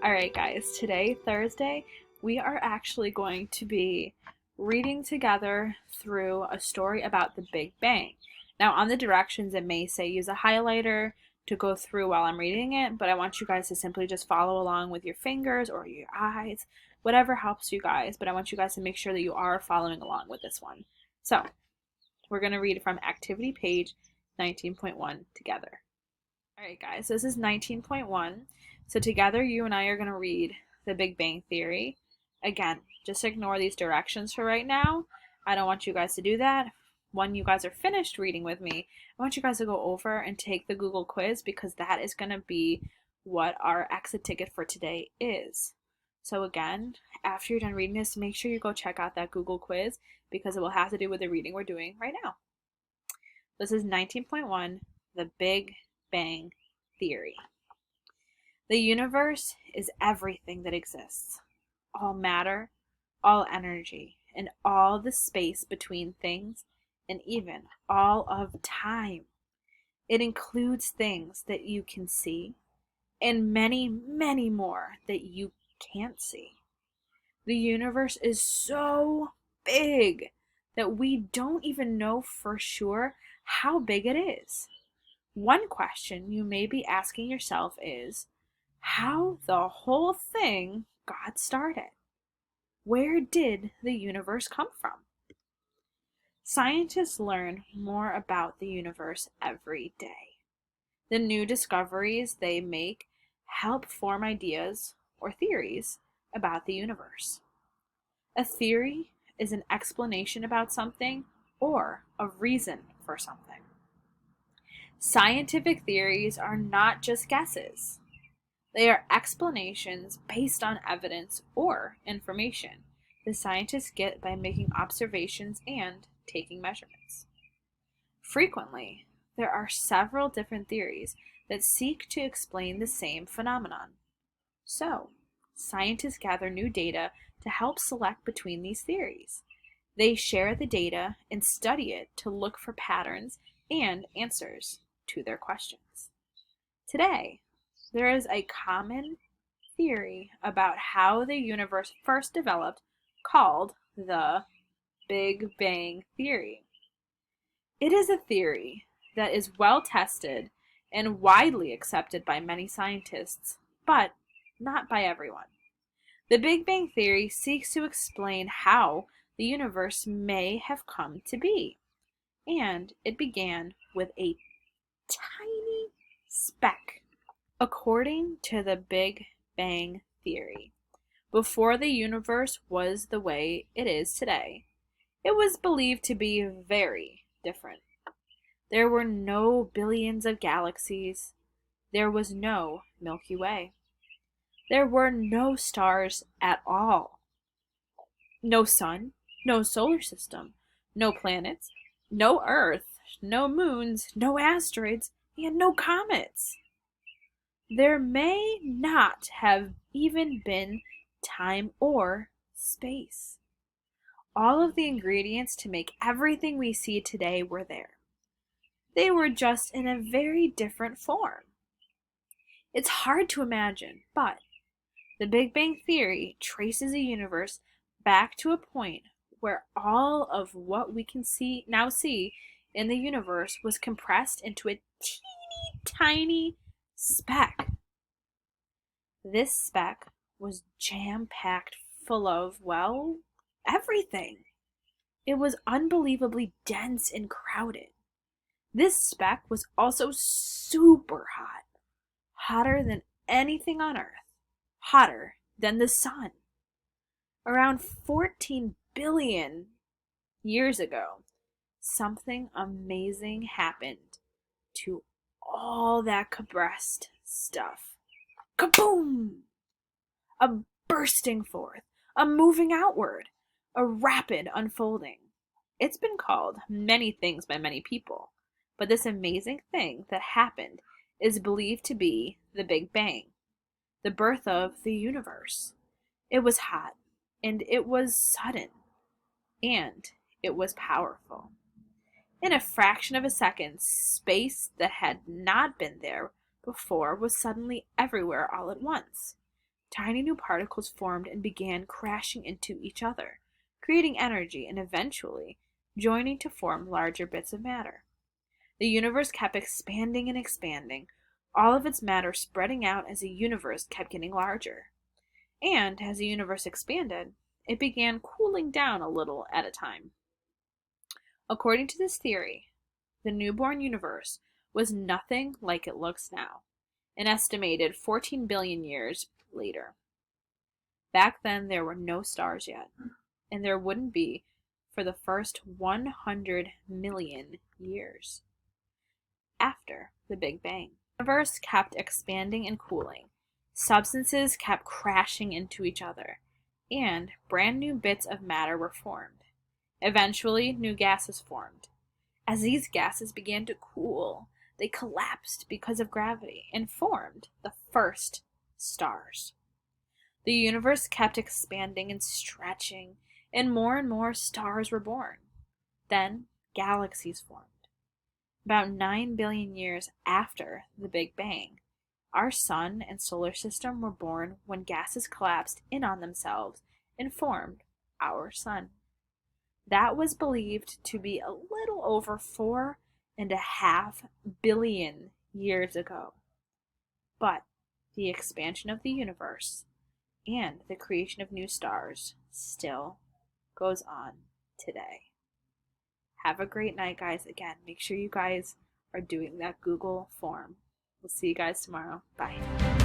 Alright guys, today, Thursday, we are actually going to be reading together through a story about the Big Bang. Now on the directions it may say use a highlighter to go through while I'm reading it, but I want you guys to simply just follow along with your fingers or your eyes, whatever helps you guys, but I want you guys to make sure that you are following along with this one. So, we're going to read from activity page 19.1 together. Alright guys, this is 19.1. So together you and I are going to read The Big Bang Theory. Again, just ignore these directions for right now. I don't want you guys to do that. When you guys are finished reading with me, I want you guys to go over and take the Google quiz because that is going to be what our exit ticket for today is. So again, after you're done reading this, make sure you go check out that Google quiz because it will have to do with the reading we're doing right now. This is 19.1, The Big Bang Theory. The universe is everything that exists. All matter, all energy, and all the space between things, and even all of time. It includes things that you can see, and many, many more that you can't see. The universe is so big that we don't even know for sure how big it is. One question you may be asking yourself is, how the whole thing got started? Where did the universe come from? Scientists learn more about the universe every day. The new discoveries they make help form ideas or theories about the universe. A theory is an explanation about something or a reason for something. Scientific theories are not just guesses. They are explanations based on evidence or information the scientists get by making observations and taking measurements. Frequently, there are several different theories that seek to explain the same phenomenon. So, scientists gather new data to help select between these theories. They share the data and study it to look for patterns and answers to their questions. Today, there is a common theory about how the universe first developed called the Big Bang Theory. It is a theory that is well tested and widely accepted by many scientists, but not by everyone. The Big Bang Theory seeks to explain how the universe may have come to be, and it began with a tiny speck. According to the Big Bang Theory, before the universe was the way it is today, it was believed to be very different. There were no billions of galaxies. There was no Milky Way. There were no stars at all. No sun, no solar system, no planets, no Earth, no moons, no asteroids, and no comets. There may not have even been time or space. All of the ingredients to make everything we see today were there. They were just in a very different form. It's hard to imagine, but the Big Bang Theory traces a universe back to a point where all of what we can now see in the universe was compressed into a teeny tiny speck. This speck was jam-packed full of, well, everything. It was unbelievably dense and crowded. This speck was also super hot, hotter than anything on Earth, hotter than the sun. Around 14 billion years ago, something amazing happened to all that compressed stuff. Kaboom! A bursting forth, a moving outward, a rapid unfolding. It's been called many things by many people, but this amazing thing that happened is believed to be the Big Bang, the birth of the universe. It was hot, and it was sudden, and it was powerful. In a fraction of a second, space that had not been there before was suddenly everywhere all at once. tiny new particles formed and began crashing into each other, creating energy and eventually joining to form larger bits of matter. The universe kept expanding and expanding, all of its matter spreading out as the universe kept getting larger. And as the universe expanded, it began cooling down a little at a time. According to this theory, the newborn universe was nothing like it looks now, an estimated 14 billion years later. Back then, there were no stars yet, and there wouldn't be for the first 100 million years after the Big Bang. The universe kept expanding and cooling. Substances kept crashing into each other, and brand new bits of matter were formed. Eventually, new gases formed. As these gases began to cool, they collapsed because of gravity and formed the first stars. The universe kept expanding and stretching, and more stars were born. Then galaxies formed. About 9 billion years after the Big Bang, our sun and solar system were born when gases collapsed in on themselves and formed our sun. That was believed to be a little over 4.5 billion years ago. But the expansion of the universe and the creation of new stars still goes on today. Have a great night, guys. Again, make sure you guys are doing that Google form. We'll see you guys tomorrow. Bye.